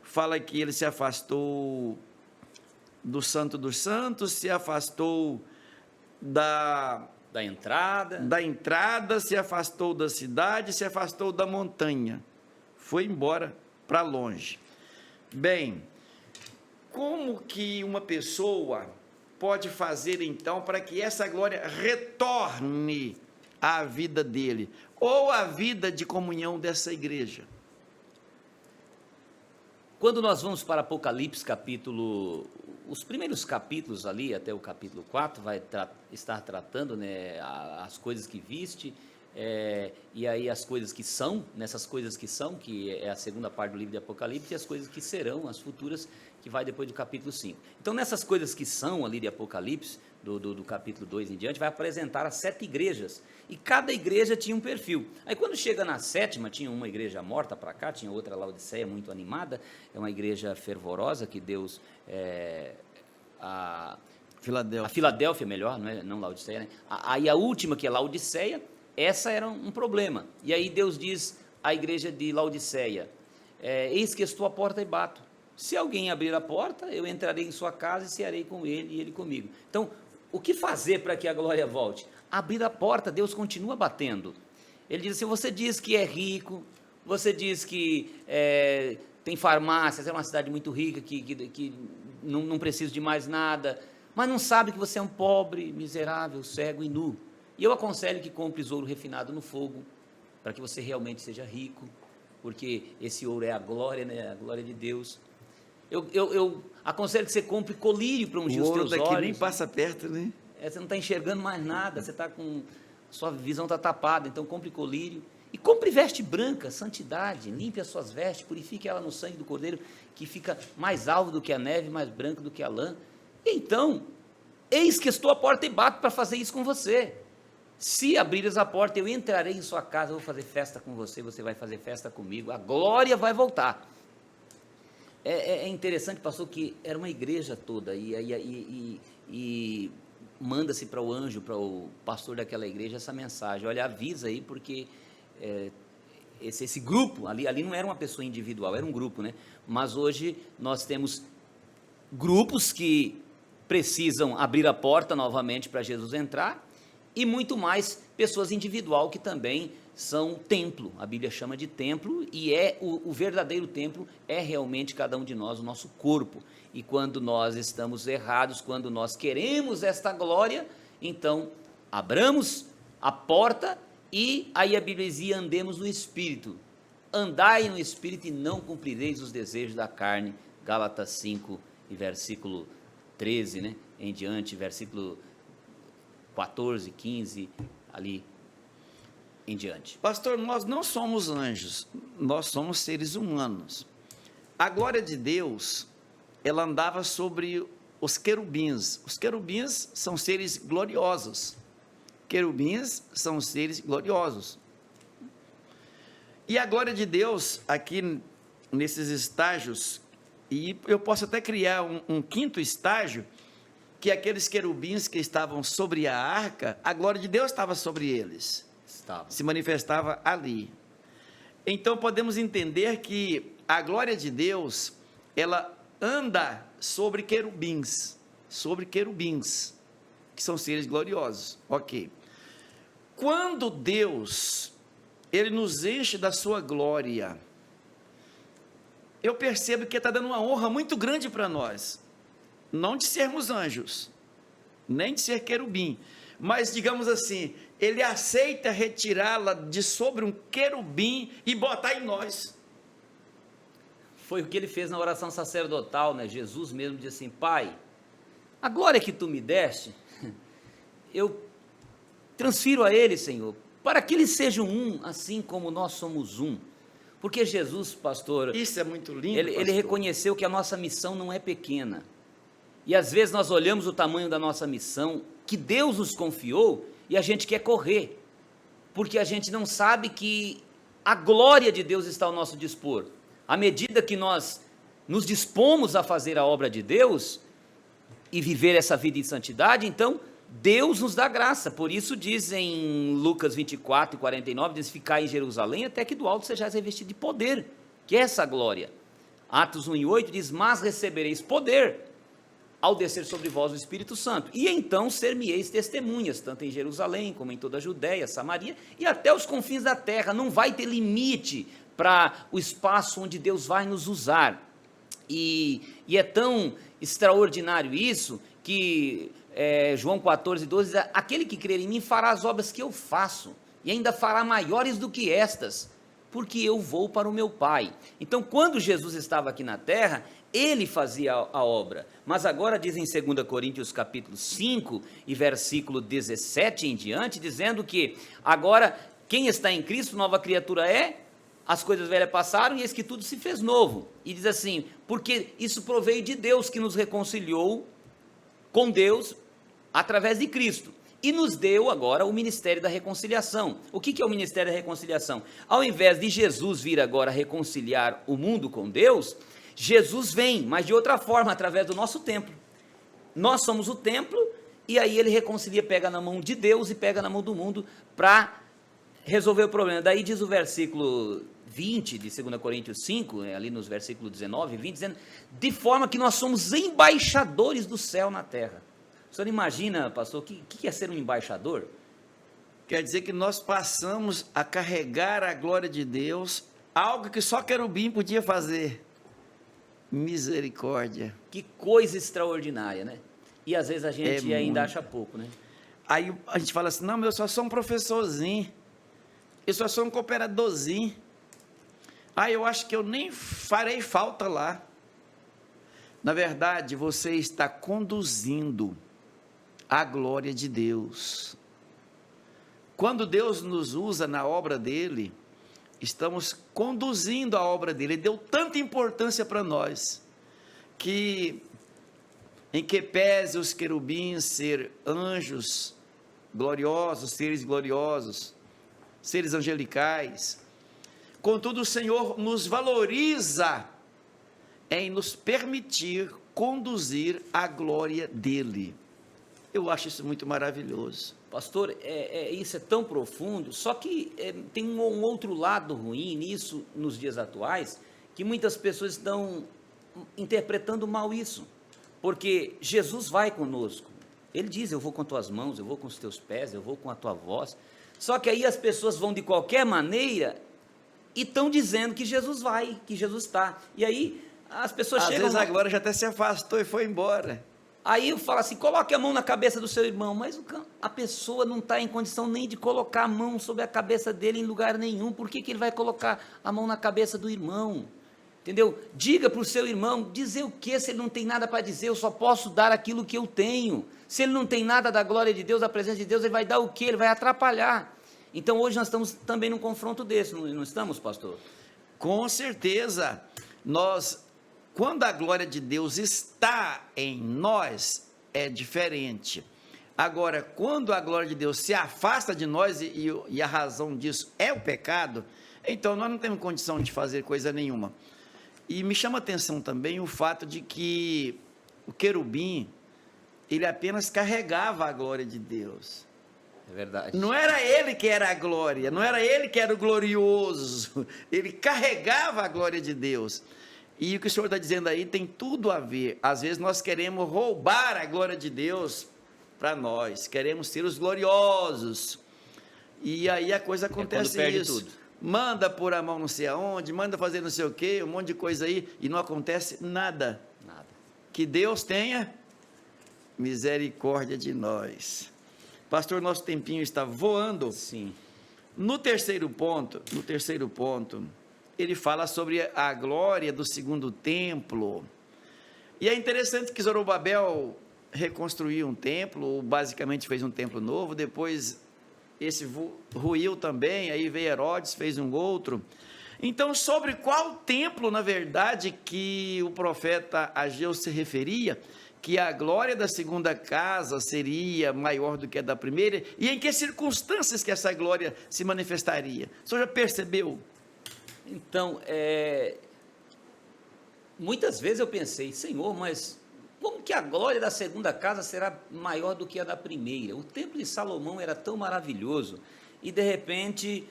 Fala que ele se afastou do Santo dos Santos, se afastou da entrada, se afastou da cidade, se afastou da montanha. foi embora para longe. Bem, como que uma pessoa pode fazer então para que essa glória retorne à vida dele, ou à vida de comunhão dessa igreja? Quando nós vamos para Apocalipse capítulo, os primeiros capítulos ali, até o capítulo 4, vai estar tratando, né, as coisas que viste, e aí as coisas que são, nessas coisas que são, que é a segunda parte do livro de Apocalipse, e as coisas que serão, as futuras, que vai depois do capítulo 5. Então, nessas coisas que são ali de Apocalipse, do capítulo 2 em diante, vai apresentar as 7 igrejas, e cada igreja tinha um perfil. Aí quando chega na 7ª, tinha uma igreja morta para cá, tinha outra Laodiceia muito animada, é uma igreja fervorosa, que Deus, a Filadélfia melhor, não Laodiceia, né? Aí a última, que é Laodiceia, essa era um problema, e aí Deus diz à igreja de Laodiceia, eis que estou à porta e bato, se alguém abrir a porta, eu entrarei em sua casa e cearei com ele e ele comigo. Então, o que fazer para que a glória volte? Abrir a porta, Deus continua batendo. Ele diz assim, você diz que é rico, você diz que tem farmácias, é uma cidade muito rica, que não precisa de mais nada, mas não sabe que você é um pobre, miserável, cego e nu. E eu aconselho que compres ouro refinado no fogo, para que você realmente seja rico, porque esse ouro é a glória, né? A glória de Deus. Eu aconselho que você compre colírio para ungir os teus olhos. O ouro daqui nem passa perto, né? Você não está enxergando mais nada, você está com... sua visão está tapada, então compre colírio. E compre veste branca, santidade, limpe as suas vestes, purifique ela no sangue do Cordeiro, que fica mais alvo do que a neve, mais branco do que a lã. E então, eis que estou à porta e bato para fazer isso com você. Se abrires a porta, eu entrarei em sua casa, eu vou fazer festa com você, você vai fazer festa comigo, a glória vai voltar. É interessante, pastor, que era uma igreja toda, e manda-se para o anjo, para o pastor daquela igreja, essa mensagem, olha, avisa aí, porque esse grupo, ali não era uma pessoa individual, era um grupo, né? Mas hoje nós temos grupos que precisam abrir a porta novamente para Jesus entrar, e muito mais pessoas individual que também são templo, a Bíblia chama de templo, e o verdadeiro templo é realmente cada um de nós, o nosso corpo, e quando nós estamos errados, quando nós queremos esta glória, então abramos a porta, e aí a Bíblia dizia, andemos no Espírito, andai no Espírito e não cumprireis os desejos da carne, Gálatas 5 e versículo 13, né, em diante, versículo 14, 15, ali em diante. Pastor, nós não somos anjos, nós somos seres humanos. A glória de Deus, ela andava sobre os querubins. Os querubins são seres gloriosos. Querubins são seres gloriosos. E a glória de Deus, aqui nesses estágios, e eu posso até criar um quinto estágio, que aqueles querubins que estavam sobre a arca, a glória de Deus estava sobre eles. Se manifestava ali. Então podemos entender que a glória de Deus, ela anda sobre querubins, que são seres gloriosos. Ok. Quando Deus, ele nos enche da sua glória, eu percebo que está dando uma honra muito grande para nós, não de sermos anjos, nem de ser querubim, mas digamos assim, ele aceita retirá-la de sobre um querubim e botar em nós. Foi o que ele fez na oração sacerdotal, né? Jesus mesmo disse assim, Pai, a glória que tu me deste, eu transfiro a ele, Senhor, para que eles sejam um, assim como nós somos um. Porque Jesus, pastor, isso é muito lindo, ele reconheceu que a nossa missão não é pequena. E às vezes nós olhamos o tamanho da nossa missão, que Deus nos confiou, e a gente quer correr, porque a gente não sabe que a glória de Deus está ao nosso dispor. À medida que nós nos dispomos a fazer a obra de Deus, e viver essa vida em santidade, então Deus nos dá graça. Por isso diz em Lucas 24 e 49, diz, ficai em Jerusalém, até que do alto sejais revestido de poder, que é essa glória. Atos 1 e 8 diz, mas recebereis poder, ao descer sobre vós o Espírito Santo. E então ser-me-eis testemunhas, tanto em Jerusalém, como em toda a Judéia, Samaria, e até os confins da terra. Não vai ter limite para o espaço onde Deus vai nos usar. E é tão extraordinário isso, que João 14:12 diz, aquele que crer em mim fará as obras que eu faço, e ainda fará maiores do que estas, porque eu vou para o meu Pai. Então, quando Jesus estava aqui na terra, ele fazia a obra, mas agora diz em 2 Coríntios capítulo 5 e versículo 17 em diante, dizendo que agora quem está em Cristo, nova criatura é, as coisas velhas passaram e eis que tudo se fez novo. E diz assim, porque isso proveio de Deus que nos reconciliou com Deus através de Cristo. E nos deu agora o ministério da reconciliação. O que é o ministério da reconciliação? Ao invés de Jesus vir agora reconciliar o mundo com Deus, Jesus vem, mas de outra forma, através do nosso templo. Nós somos o templo, e aí ele reconcilia, pega na mão de Deus e pega na mão do mundo para resolver o problema. Daí diz o versículo 20 de 2 Coríntios 5, ali nos versículos 19 e 20, dizendo, de forma que nós somos embaixadores do céu na terra. O senhor imagina, pastor, o que é ser um embaixador? Quer dizer que nós passamos a carregar a glória de Deus, algo que só querubim podia fazer. Misericórdia. Que coisa extraordinária, né? E às vezes a gente ainda acha pouco, né? Aí a gente fala assim, não, eu só sou um professorzinho, eu só sou um cooperadorzinho, eu acho que eu nem farei falta lá. Na verdade, você está conduzindo a glória de Deus. Quando Deus nos usa na obra dele, estamos conduzindo a obra dele. Ele deu tanta importância para nós, que em que pese os querubins ser anjos gloriosos, seres angelicais, contudo o Senhor nos valoriza em nos permitir conduzir a glória dele. Eu acho isso muito maravilhoso. Pastor, isso é tão profundo, só que tem um outro lado ruim nisso, nos dias atuais, que muitas pessoas estão interpretando mal isso, porque Jesus vai conosco, ele diz, eu vou com tuas mãos, eu vou com os teus pés, eu vou com a tua voz, só que aí as pessoas vão de qualquer maneira, e estão dizendo que Jesus vai, que Jesus está, e aí as pessoas chegam... Às vezes a glória já até se afastou e foi embora. Aí eu falo assim, coloque a mão na cabeça do seu irmão, mas a pessoa não está em condição nem de colocar a mão sobre a cabeça dele em lugar nenhum, por que ele vai colocar a mão na cabeça do irmão? Entendeu? Diga para o seu irmão, dizer o que se ele não tem nada para dizer, eu só posso dar aquilo que eu tenho. Se ele não tem nada da glória de Deus, da presença de Deus, ele vai dar o quê? Ele vai atrapalhar. Então hoje nós estamos também num confronto desse, não estamos, pastor? Com certeza, quando a glória de Deus está em nós, é diferente. Agora, quando a glória de Deus se afasta de nós, e a razão disso é o pecado, então nós não temos condição de fazer coisa nenhuma. E me chama a atenção também o fato de que o querubim, ele apenas carregava a glória de Deus. É verdade. Não era ele que era a glória, não era ele que era o glorioso, ele carregava a glória de Deus. E o que o Senhor está dizendo aí tem tudo a ver. Às vezes nós queremos roubar a glória de Deus para nós, queremos ser os gloriosos, e aí a coisa acontece isso. Tudo. Manda pôr a mão não sei aonde, manda fazer não sei o quê, um monte de coisa aí, e não acontece nada. Que Deus tenha misericórdia de nós. Pastor, nosso tempinho está voando. Sim. No terceiro ponto, ele fala sobre a glória do segundo templo. E é interessante que Zorobabel reconstruiu um templo, ou basicamente fez um templo novo, depois esse ruiu também, aí veio Herodes, fez um outro. Então, sobre qual templo, na verdade, que o profeta Ageu se referia, que a glória da segunda casa seria maior do que a da primeira, e em que circunstâncias que essa glória se manifestaria? O senhor já percebeu? Então, muitas vezes eu pensei, Senhor, mas como que a glória da segunda casa será maior do que a da primeira? O templo de Salomão era tão maravilhoso, e de repente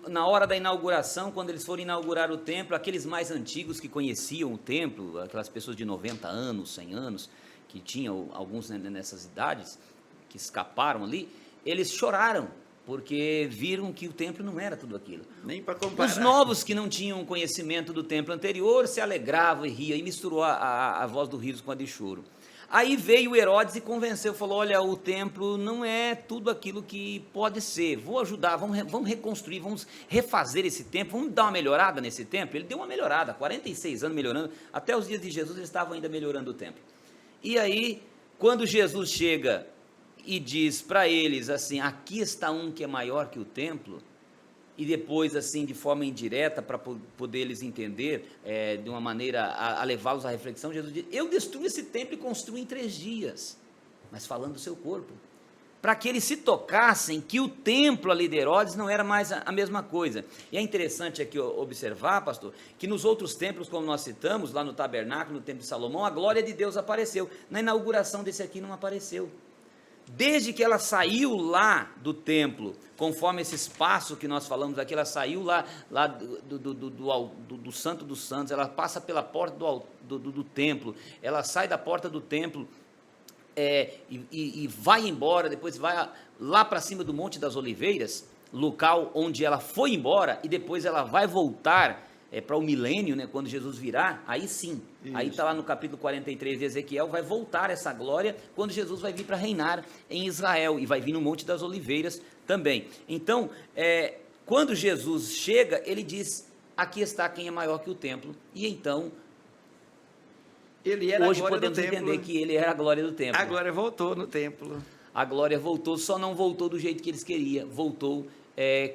na hora da inauguração, quando eles foram inaugurar o templo, aqueles mais antigos que conheciam o templo, aquelas pessoas de 90 anos, 100 anos, que tinham alguns nessas idades, que escaparam ali, eles choraram, porque viram que o templo não era tudo aquilo. Nem para comparar. Os novos que não tinham conhecimento do templo anterior se alegravam e riam, e misturou a voz do riso com a de choro. Aí veio Herodes e convenceu, falou, olha, o templo não é tudo aquilo que pode ser, vou ajudar, vamos reconstruir, vamos refazer esse templo, vamos dar uma melhorada nesse templo. Ele deu uma melhorada, 46 anos melhorando, até os dias de Jesus eles estavam ainda melhorando o templo. E aí, quando Jesus chega e diz para eles assim, aqui está um que é maior que o templo, e depois assim, de forma indireta, para poder eles entender, de uma maneira a levá-los à reflexão, Jesus diz, eu destruo esse templo e construo em 3 dias, mas falando do seu corpo, para que eles se tocassem que o templo ali de Herodes não era mais a mesma coisa. E é interessante aqui observar, pastor, que nos outros templos, como nós citamos, lá no tabernáculo, no templo de Salomão, a glória de Deus apareceu, na inauguração desse aqui não apareceu. Desde que ela saiu lá do templo, conforme esse espaço que nós falamos aqui, ela saiu lá do Santo dos Santos, ela passa pela porta do templo, ela sai da porta do templo e vai embora, depois vai lá para cima do Monte das Oliveiras, local onde ela foi embora, e depois ela vai voltar para o milênio, né, quando Jesus virá, aí sim, isso. Aí está lá no capítulo 43 de Ezequiel, vai voltar essa glória, quando Jesus vai vir para reinar em Israel, e vai vir no Monte das Oliveiras também. Então, quando Jesus chega, ele diz, aqui está quem é maior que o templo, e então, ele era hoje a glória podemos do templo. entender que ele era a glória do templo. A glória voltou no templo. A glória voltou, só não voltou do jeito que eles queriam, voltou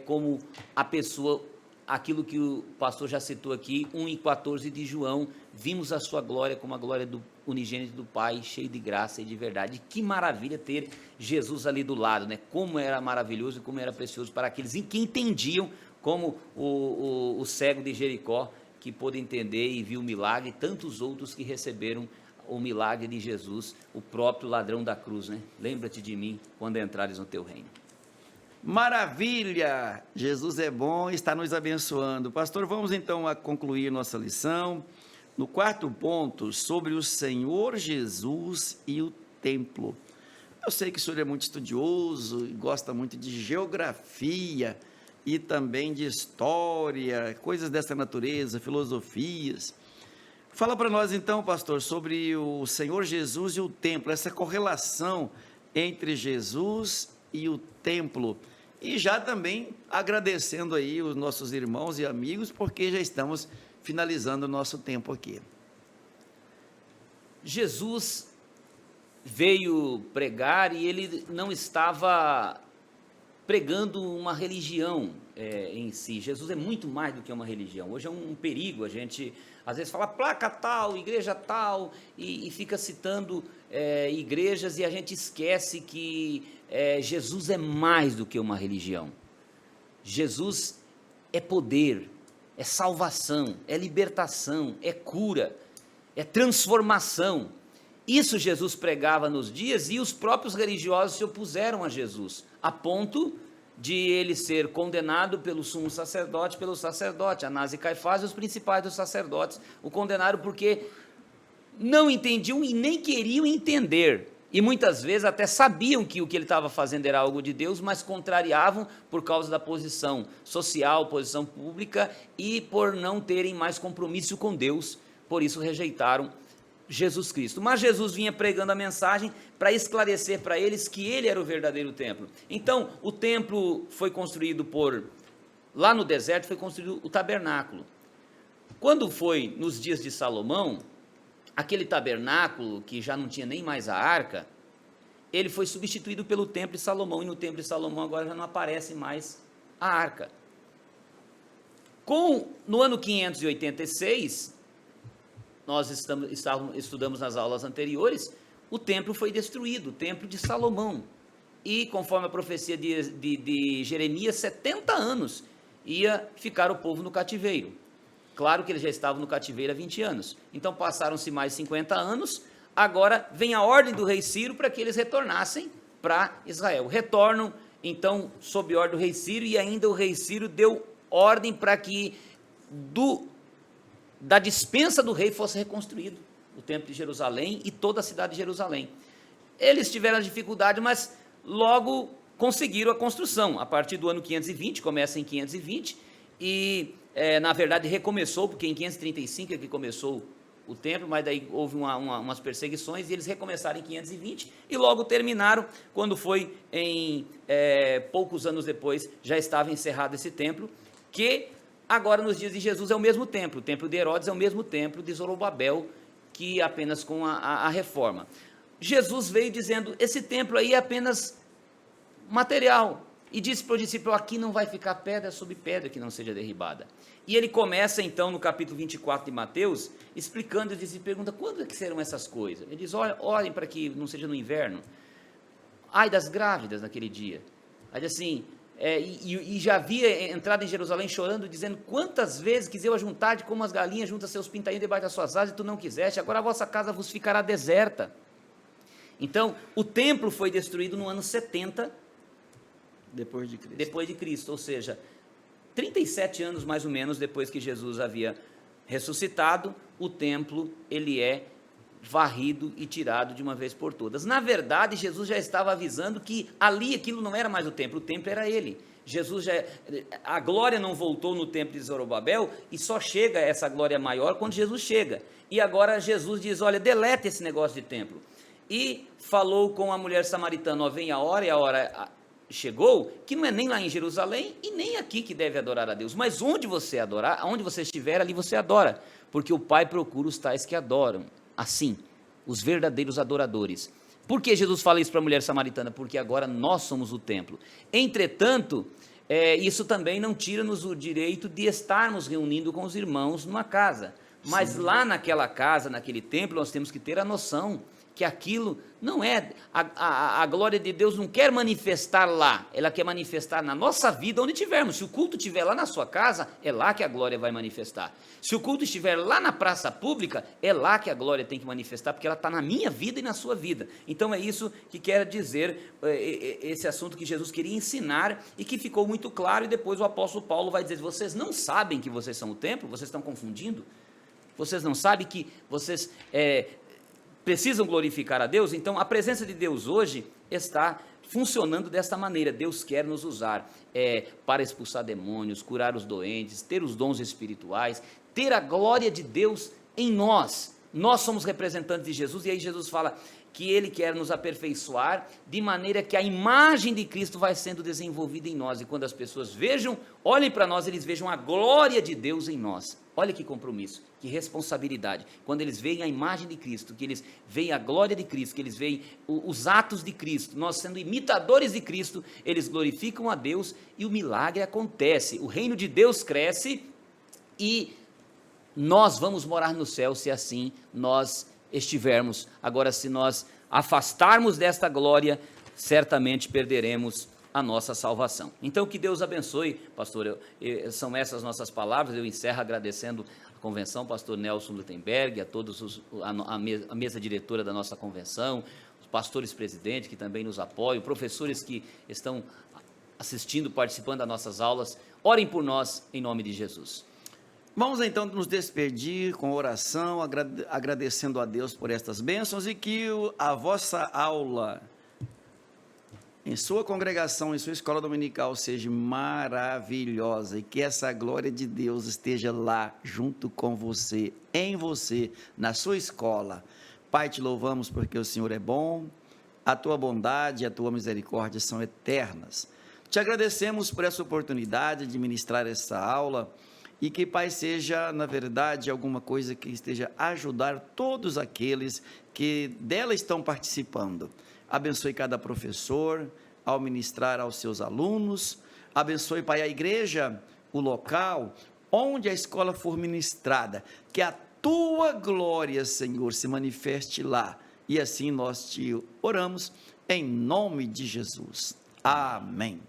como a pessoa, aquilo que o pastor já citou aqui, 1:14 de João, vimos a sua glória como a glória do unigênito do Pai, cheio de graça e de verdade. Que maravilha ter Jesus ali do lado, né? Como era maravilhoso e como era precioso para aqueles que entendiam, como o cego de Jericó, que pôde entender e viu o milagre, e tantos outros que receberam o milagre de Jesus, o próprio ladrão da cruz, né? Lembra-te de mim quando entrares no teu reino. Maravilha! Jesus é bom e está nos abençoando. Pastor, vamos então a concluir nossa lição no 4º ponto, sobre o Senhor Jesus e o templo. Eu sei que o senhor é muito estudioso e gosta muito de geografia e também de história, coisas dessa natureza, filosofias. Fala para nós então, pastor, sobre o Senhor Jesus e o templo, essa correlação entre Jesus e o templo. E já também agradecendo aí os nossos irmãos e amigos, porque já estamos finalizando o nosso tempo aqui. Jesus veio pregar e ele não estava pregando uma religião em si. Jesus é muito mais do que uma religião. Hoje é um perigo a gente, às vezes, fala placa tal, igreja tal, e fica citando igrejas, e a gente esquece que Jesus é mais do que uma religião. Jesus é poder, é salvação, é libertação, é cura, é transformação. Isso Jesus pregava nos dias, e os próprios religiosos se opuseram a Jesus, a ponto de ele ser condenado pelo sumo sacerdote, pelo sacerdote, Anás e Caifás e os principais dos sacerdotes, o condenaram porque não entendiam e nem queriam entender, e muitas vezes até sabiam que o que ele estava fazendo era algo de Deus, mas contrariavam por causa da posição social, posição pública, e por não terem mais compromisso com Deus, por isso rejeitaram Jesus Cristo. Mas Jesus vinha pregando a mensagem para esclarecer para eles que ele era o verdadeiro templo. Então, o templo foi construído lá no deserto foi construído o tabernáculo. Quando foi nos dias de Salomão, aquele tabernáculo que já não tinha nem mais a arca, ele foi substituído pelo templo de Salomão, e no templo de Salomão agora já não aparece mais a arca. No ano 586, nós estudamos nas aulas anteriores, o templo foi destruído, o templo de Salomão, e conforme a profecia de Jeremias, 70 anos ia ficar o povo no cativeiro. Claro que eles já estavam no cativeiro há 20 anos, então passaram-se mais 50 anos, agora vem a ordem do rei Ciro para que eles retornassem para Israel. Retornam então sob ordem do rei Ciro, e ainda o rei Ciro deu ordem para que da dispensa do rei fosse reconstruído o templo de Jerusalém e toda a cidade de Jerusalém. Eles tiveram dificuldade, mas logo conseguiram a construção. A partir do ano 520, começa em 520, e na verdade recomeçou, porque em 535 é que começou o templo, mas daí houve umas perseguições e eles recomeçaram em 520 e logo terminaram. Quando foi poucos anos depois, já estava encerrado esse templo, que agora nos dias de Jesus é o mesmo templo. O templo de Herodes é o mesmo templo de Zorobabel, que apenas com a reforma. Jesus veio dizendo, esse templo aí é apenas material, e disse para o discípulo, aqui não vai ficar pedra sobre pedra que não seja derribada. E ele começa então no capítulo 24 de Mateus, explicando, e pergunta, quando é que serão essas coisas? Ele diz, olhem para que não seja no inverno, ai das grávidas naquele dia. Aí diz assim, e já havia entrado em Jerusalém chorando, dizendo, quantas vezes quis eu ajuntar-te como as galinhas juntam seus pintainhos debaixo das suas asas, e tu não quiseste, agora a vossa casa vos ficará deserta. Então, o templo foi destruído no ano 70, depois de Cristo. Depois de Cristo, ou seja, 37 anos mais ou menos depois que Jesus havia ressuscitado, o templo ele é varrido e tirado de uma vez por todas. Na verdade, Jesus já estava avisando que ali aquilo não era mais o templo era ele. A glória não voltou no templo de Zorobabel, e só chega essa glória maior quando Jesus chega. E agora Jesus diz, olha, deleta esse negócio de templo. E falou com a mulher samaritana, vem a hora, e a hora chegou, que não é nem lá em Jerusalém e nem aqui que deve adorar a Deus, mas onde você adorar, onde você estiver, ali você adora, porque o Pai procura os tais que adoram, assim, os verdadeiros adoradores. Por que Jesus fala isso para a mulher samaritana? Porque agora nós somos o templo. Entretanto, isso também não tira-nos o direito de estarmos reunindo com os irmãos numa casa, mas sim, lá naquela casa, naquele templo, nós temos que ter a noção que aquilo não é, a glória de Deus não quer manifestar lá, ela quer manifestar na nossa vida, onde tivermos. Se o culto estiver lá na sua casa, é lá que a glória vai manifestar. Se o culto estiver lá na praça pública, é lá que a glória tem que manifestar, porque ela está na minha vida e na sua vida. Então é isso que quer dizer esse assunto que Jesus queria ensinar e que ficou muito claro, e depois o apóstolo Paulo vai dizer, vocês não sabem que vocês são o templo? Vocês estão confundindo? Vocês não sabem que vocês precisam glorificar a Deus? Então a presença de Deus hoje está funcionando desta maneira. Deus quer nos usar para expulsar demônios, curar os doentes, ter os dons espirituais, ter a glória de Deus em nós. Nós somos representantes de Jesus, e aí Jesus fala que Ele quer nos aperfeiçoar, de maneira que a imagem de Cristo vai sendo desenvolvida em nós, e quando as pessoas olhem para nós, eles vejam a glória de Deus em nós. Olha que compromisso, que responsabilidade. Quando eles veem a imagem de Cristo, que eles veem a glória de Cristo, que eles veem os atos de Cristo, nós sendo imitadores de Cristo, eles glorificam a Deus e o milagre acontece. O reino de Deus cresce e nós vamos morar no céu se assim nós estivermos. Agora, se nós afastarmos desta glória, certamente perderemos a nossa salvação. Então, que Deus abençoe, pastor. São essas nossas palavras. Eu encerro agradecendo a convenção, pastor Nelson Lutemberg, a todos a mesa diretora da nossa convenção, os pastores presidentes que também nos apoiam, professores que estão assistindo, participando das nossas aulas. Orem por nós, em nome de Jesus. Vamos então nos despedir com oração, agradecendo a Deus por estas bênçãos, e que a vossa aula em sua congregação, em sua escola dominical, seja maravilhosa, e que essa glória de Deus esteja lá, junto com você, em você, na sua escola. Pai, te louvamos porque o Senhor é bom, a tua bondade e a tua misericórdia são eternas. Te agradecemos por essa oportunidade de ministrar essa aula, e que, Pai, seja, na verdade, alguma coisa que esteja a ajudar todos aqueles que dela estão participando. Abençoe cada professor ao ministrar aos seus alunos. Abençoe, Pai, a igreja, o local onde a escola for ministrada. Que a tua glória, Senhor, se manifeste lá. E assim nós te oramos em nome de Jesus. Amém.